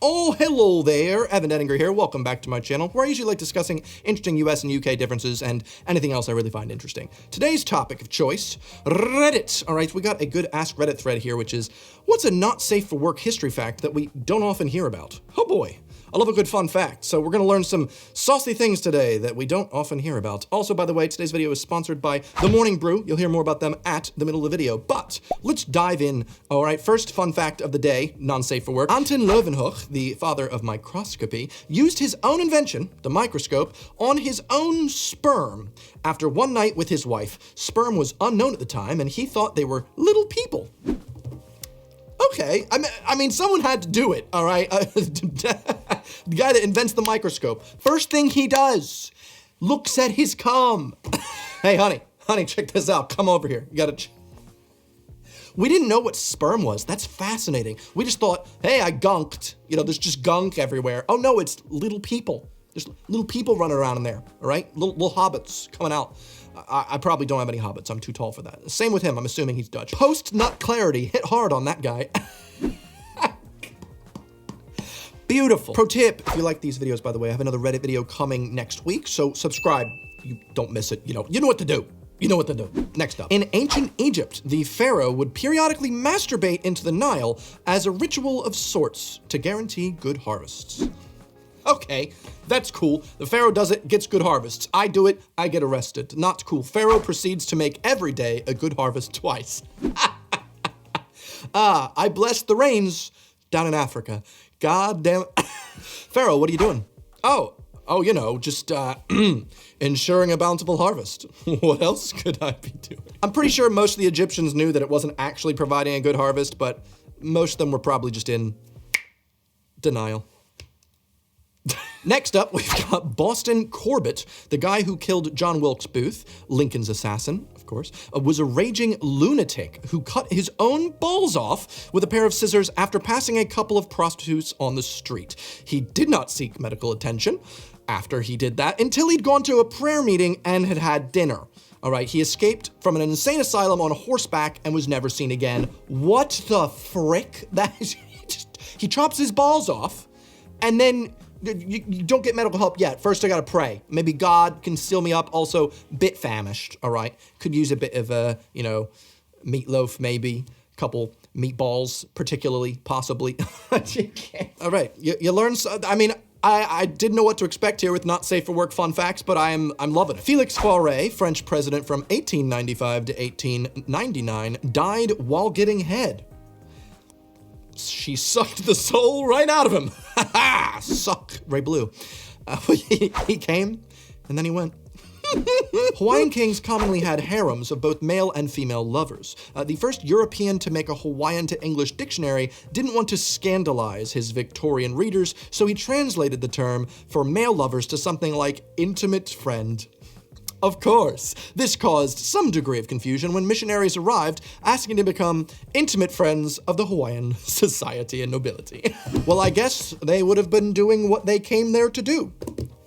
Oh, hello there, Evan Edinger here. Welcome back to my channel, where I usually like discussing interesting US and UK differences and anything else I really find interesting. Today's topic of choice, Reddit. All right, we got a good Ask Reddit thread here, which is, what's a not safe for work history fact that we don't often hear about? Oh boy. I love a good fun fact, so we're gonna learn some saucy things today that we don't often hear about. Also, by the way, today's video is sponsored by The Morning Brew. You'll hear more about them at the middle of the video, but let's dive in. All right, first fun fact of the day, non-safe for work. Anton Leeuwenhoek, the father of microscopy, used his own invention, the microscope, on his own sperm. After one night with his wife, sperm was unknown at the time, and he thought they were little people. Okay, I mean, someone had to do it, all right? The guy that invents the microscope, first thing he does, looks at his cum. Hey, honey, check this out. Come over here. You gotta. We didn't know what sperm was. That's fascinating. We just thought, hey, I gunked. You know, there's just gunk everywhere. Oh no, it's little people. There's little people running around in there, all right? Little hobbits coming out. I probably don't have any hobbits. I'm too tall for that. Same with him. I'm assuming he's Dutch. Post-nut clarity hit hard on that guy. Beautiful. Pro tip, if you like these videos, by the way, I have another Reddit video coming next week, so subscribe. You don't miss it. You know what to do. You know what to do. Next up. In ancient Egypt, the pharaoh would periodically masturbate into the Nile as a ritual of sorts to guarantee good harvests. Okay, that's cool. The pharaoh does it, gets good harvests. I do it, I get arrested. Not cool. Pharaoh proceeds to make every day a good harvest twice. I bless the rains down in Africa. God damn it. Pharaoh, what are you doing? Oh, you know, just ensuring a bountiful harvest. What else could I be doing? I'm pretty sure most of the Egyptians knew that it wasn't actually providing a good harvest, but most of them were probably just in denial. Next up, we've got Boston Corbett, the guy who killed John Wilkes Booth, Lincoln's assassin, of course, was a raging lunatic who cut his own balls off with a pair of scissors after passing a couple of prostitutes on the street. He did not seek medical attention after he did that until he'd gone to a prayer meeting and had had dinner. All right, he escaped from an insane asylum on horseback and was never seen again. What the frick? He chops his balls off and then you don't get medical help yet. First, I gotta pray. Maybe God can seal me up. Also, bit famished, all right? Could use a bit of, meatloaf, maybe. Couple meatballs, particularly, possibly. All right, you learn, I didn't know what to expect here with not safe for work fun facts, but I'm loving it. Félix Faure, French president from 1895 to 1899, died while getting head. She sucked the soul right out of him. Suck, Ray Blue. He came, and then he went. Hawaiian kings commonly had harems of both male and female lovers. The first European to make a Hawaiian to English dictionary didn't want to scandalize his Victorian readers, so he translated the term for male lovers to something like intimate friend. Of course, this caused some degree of confusion when missionaries arrived asking to become intimate friends of the Hawaiian society and nobility. Well, I guess they would have been doing what they came there to do.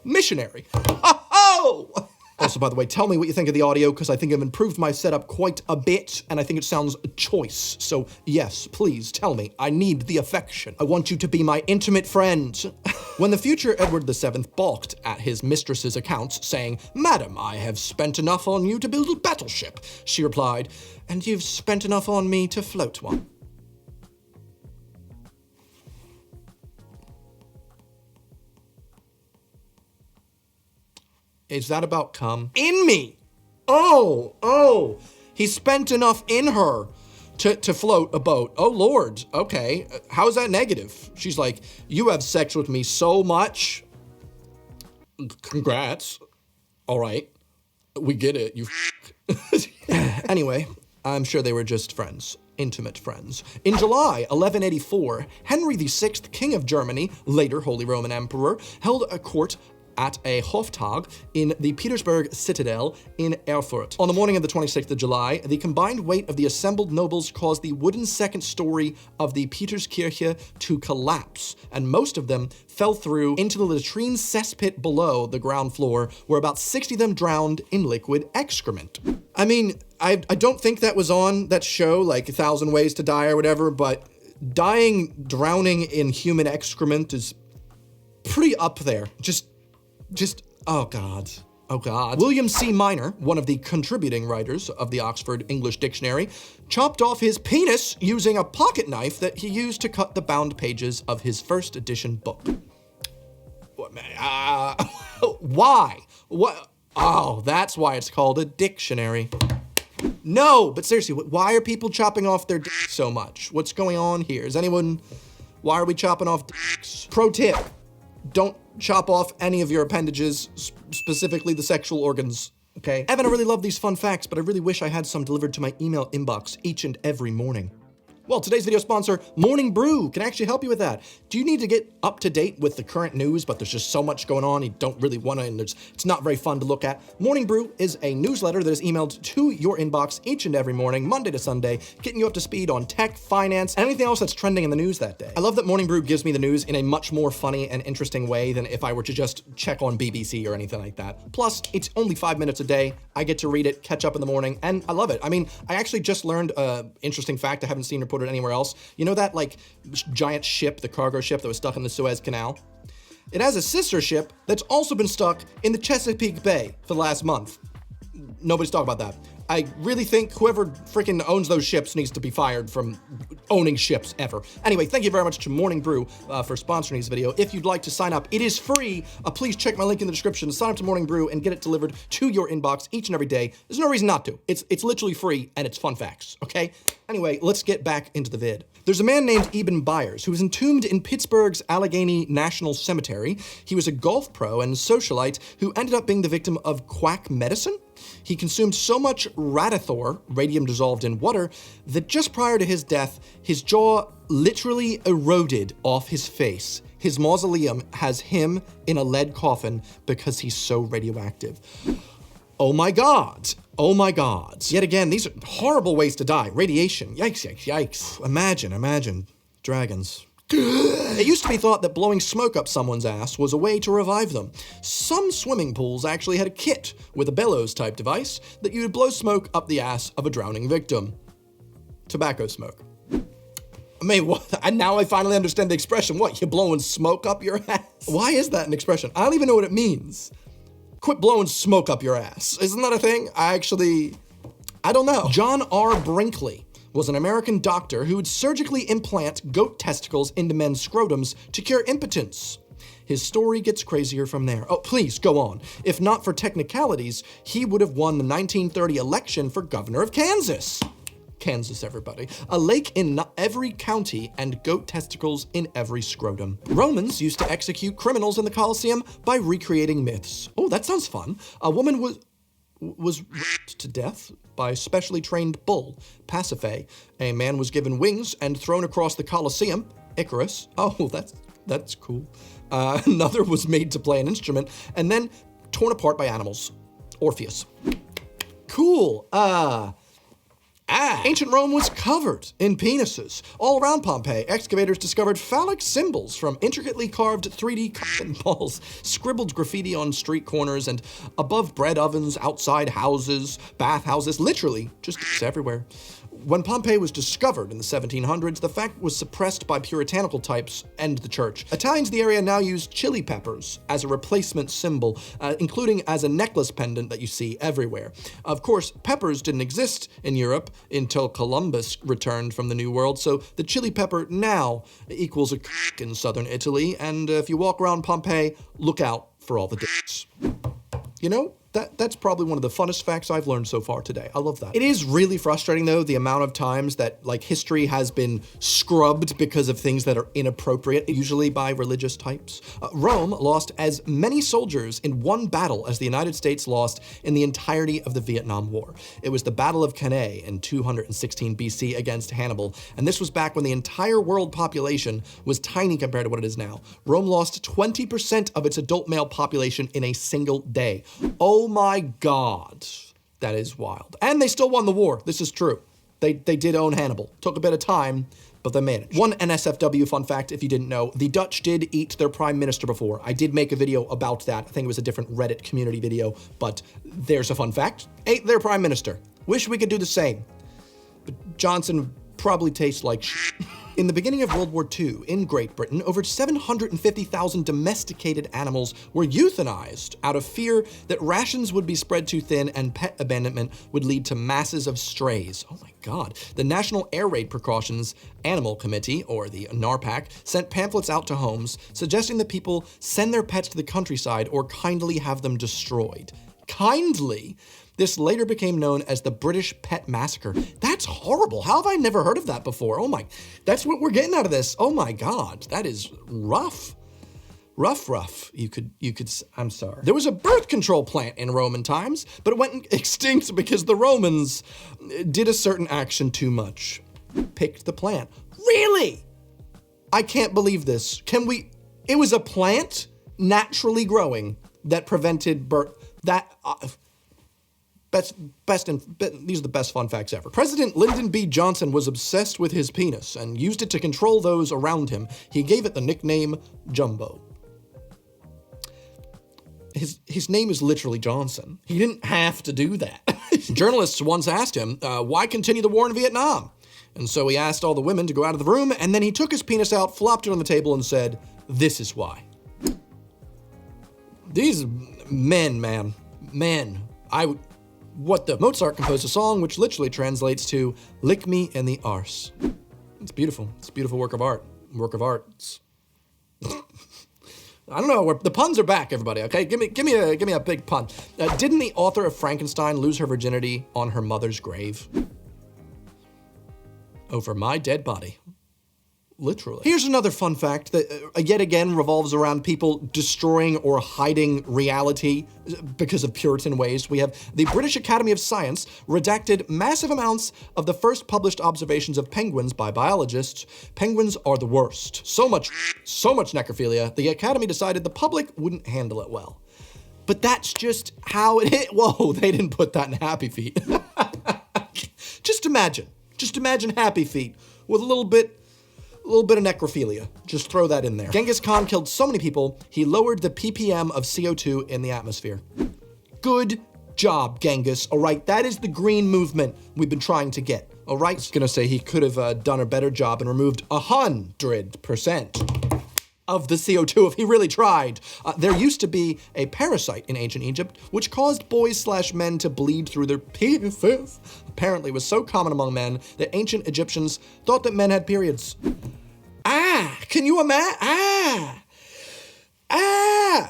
Missionary. Oh! Also, by the way, tell me what you think of the audio, because I think I've improved my setup quite a bit, and I think it sounds choice. So yes, please tell me. I need the affection. I want you to be my intimate friend. When the future Edward VII balked at his mistress's accounts, saying, "Madam, I have spent enough on you to build a battleship," she replied, "And you've spent enough on me to float one." Is that about cum? In me! Oh! He spent enough in her to float a boat. Oh Lord, okay. How is that negative? She's like, you have sex with me so much. Congrats. All right. We get it, you Anyway, I'm sure they were just friends. Intimate friends. In July 1184, Henry VI, King of Germany, later Holy Roman Emperor, held a court at a Hoftag in the Petersburg Citadel in Erfurt. On the morning of the 26th of July, the combined weight of the assembled nobles caused the wooden second story of the Peterskirche to collapse, and most of them fell through into the latrine cesspit below the ground floor, where about 60 of them drowned in liquid excrement. I mean, I don't think that was on that show, like 1,000 Ways to Die or whatever, but dying, drowning in human excrement is pretty up there. Just, oh God. Oh God. William C. Minor, one of the contributing writers of the Oxford English Dictionary, chopped off his penis using a pocket knife that he used to cut the bound pages of his first edition book. Why? What? Oh, that's why it's called a dictionary. No, but seriously, why are people chopping off their dicks so much? What's going on here? Why are we chopping off dicks? Pro tip, don't chop off any of your appendages, specifically the sexual organs, okay? Evan, I really love these fun facts, but I really wish I had some delivered to my email inbox each and every morning. Well, today's video sponsor, Morning Brew, can actually help you with that. Do you need to get up to date with the current news, but there's just so much going on, you don't really want to, and it's not very fun to look at? Morning Brew is a newsletter that is emailed to your inbox each and every morning, Monday to Sunday, getting you up to speed on tech, finance, and anything else that's trending in the news that day. I love that Morning Brew gives me the news in a much more funny and interesting way than if I were to just check on BBC or anything like that. Plus, it's only 5 minutes a day. I get to read it, catch up in the morning, and I love it. I mean, I actually just learned an interesting fact I haven't seen reported anywhere else. You know that like giant ship, the cargo ship that was stuck in the Suez Canal? It has a sister ship that's also been stuck in the Chesapeake Bay for the last month. Nobody's talking about that. I really think whoever freaking owns those ships needs to be fired from owning ships ever. Anyway, thank you very much to Morning Brew for sponsoring this video. If you'd like to sign up, it is free. Please check my link in the description to sign up to Morning Brew and get it delivered to your inbox each and every day. There's no reason not to. It's literally free and it's fun facts, okay? Anyway, let's get back into the vid. There's a man named Eben Byers who was entombed in Pittsburgh's Allegheny National Cemetery. He was a golf pro and socialite who ended up being the victim of quack medicine. He consumed so much radithor, radium dissolved in water, that just prior to his death, his jaw literally eroded off his face. His mausoleum has him in a lead coffin because he's so radioactive. Oh my God. Oh my God. Yet again, these are horrible ways to die. Radiation. Yikes, yikes, yikes. Imagine. Dragons. It used to be thought that blowing smoke up someone's ass was a way to revive them. Some swimming pools actually had a kit with a bellows-type device that you would blow smoke up the ass of a drowning victim. Tobacco smoke. I mean, what? And now I finally understand the expression. What, you're blowing smoke up your ass? Why is that an expression? I don't even know what it means. Quit blowing smoke up your ass. Isn't that a thing? I don't know. John R. Brinkley was an American doctor who would surgically implant goat testicles into men's scrotums to cure impotence. His story gets crazier from there. Oh, please, go on. If not for technicalities, he would have won the 1930 election for governor of Kansas. Kansas, everybody. A lake in every county and goat testicles in every scrotum. Romans used to execute criminals in the Colosseum by recreating myths. Oh, that sounds fun. A woman was raped to death by a specially trained bull, Pasiphae. A man was given wings and thrown across the Colosseum, Icarus. Oh, that's cool. Another was made to play an instrument and then torn apart by animals, Orpheus. Cool. Ancient Rome was covered in penises. All around Pompeii, excavators discovered phallic symbols from intricately carved 3D cotton balls, scribbled graffiti on street corners, and above bread ovens, outside houses, bathhouses, literally just everywhere. When Pompeii was discovered in the 1700s, the fact was suppressed by puritanical types and the church. Italians in the area now use chili peppers as a replacement symbol, including as a necklace pendant that you see everywhere. Of course, peppers didn't exist in Europe until Columbus returned from the New World, so the chili pepper now equals a in southern Italy, and if you walk around Pompeii, look out for all the dicks. You know, that's probably one of the funnest facts I've learned so far today. I love that. It is really frustrating, though, the amount of times that, like, history has been scrubbed because of things that are inappropriate, usually by religious types. Rome lost as many soldiers in one battle as the United States lost in the entirety of the Vietnam War. It was the Battle of Cannae in 216 BC against Hannibal, and this was back when the entire world population was tiny compared to what it is now. Rome lost 20% of its adult male population in a single day. Oh my God, that is wild. And they still won the war. This is true. They did own Hannibal. Took a bit of time, but they managed. One NSFW fun fact, if you didn't know, the Dutch did eat their prime minister before. I did make a video about that. I think it was a different Reddit community video, but there's a fun fact. Ate their prime minister. Wish we could do the same. But Johnson probably tastes like shit. In the beginning of World War II, in Great Britain, over 750,000 domesticated animals were euthanized out of fear that rations would be spread too thin and pet abandonment would lead to masses of strays. Oh my God. The National Air Raid Precautions Animal Committee, or the NARPAC, sent pamphlets out to homes suggesting that people send their pets to the countryside or kindly have them destroyed. Kindly? This later became known as the British Pet Massacre. That's horrible. How have I never heard of that before? Oh my, that's what we're getting out of this. Oh my God, that is rough. Rough. You could, I'm sorry. There was a birth control plant in Roman times, but it went extinct because the Romans did a certain action too much. Picked the plant. Really? I can't believe this. It was a plant naturally growing that prevented birth. These are the best fun facts ever. President Lyndon B. Johnson was obsessed with his penis and used it to control those around him. He gave it the nickname Jumbo. His name is literally Johnson. He didn't have to do that. Journalists once asked him, why continue the war in Vietnam? And so he asked all the women to go out of the room, and then he took his penis out, flopped it on the table, and said, this is why. These men, man. Men. Mozart composed a song which literally translates to, lick me in the arse. It's beautiful. It's a beautiful work of art. Work of arts. I don't know, the puns are back, everybody, okay? Give me a big pun. Didn't the author of Frankenstein lose her virginity on her mother's grave? Over my dead body. Literally. Here's another fun fact that yet again revolves around people destroying or hiding reality because of Puritan ways. We have the British Academy of Science redacted massive amounts of the first published observations of penguins by biologists. Penguins are the worst. So much necrophilia, the Academy decided the public wouldn't handle it well. But that's just how it hit. Whoa, they didn't put that in Happy Feet. Just imagine Happy Feet with a little bit of necrophilia. Just throw that in there. Genghis Khan killed so many people, he lowered the ppm of CO2 in the atmosphere. Good job, Genghis. All right, that is the green movement we've been trying to get. All right, I was gonna say he could have done a better job and removed 100% of the CO2 if he really tried. There used to be a parasite in ancient Egypt which caused boys/men to bleed through their penises. Apparently it was so common among men that ancient Egyptians thought that men had periods. Can you imagine?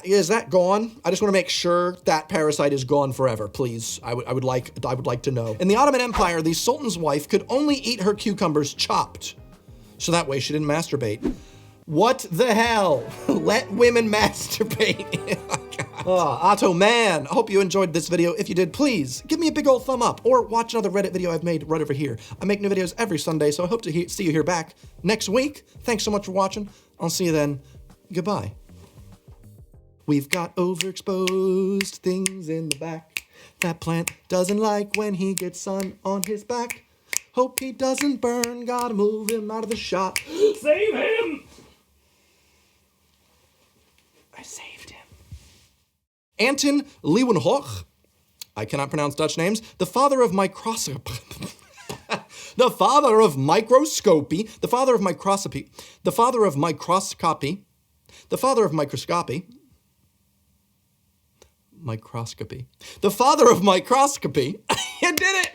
Is that gone? I just want to make sure that parasite is gone forever, please. I would like to know. In the Ottoman Empire, the Sultan's wife could only eat her cucumbers chopped, so that way she didn't masturbate. What the hell? Let women masturbate. Otto, man, I hope you enjoyed this video. If you did, please give me a big old thumb up or watch another Reddit video I've made right over here. I make new videos every Sunday, so I hope to see you here back next week. Thanks so much for watching. I'll see you then. Goodbye. We've got overexposed things in the back. That plant doesn't like when he gets sun on his back. Hope he doesn't burn. Gotta move him out of the shot. Save him! I saved him. Anton Leeuwenhoek, I cannot pronounce Dutch names, the father of microscopy, the father of microscopy, the father of microscopy, the father of microscopy, the father of microscopy, the father of microscopy, you did it!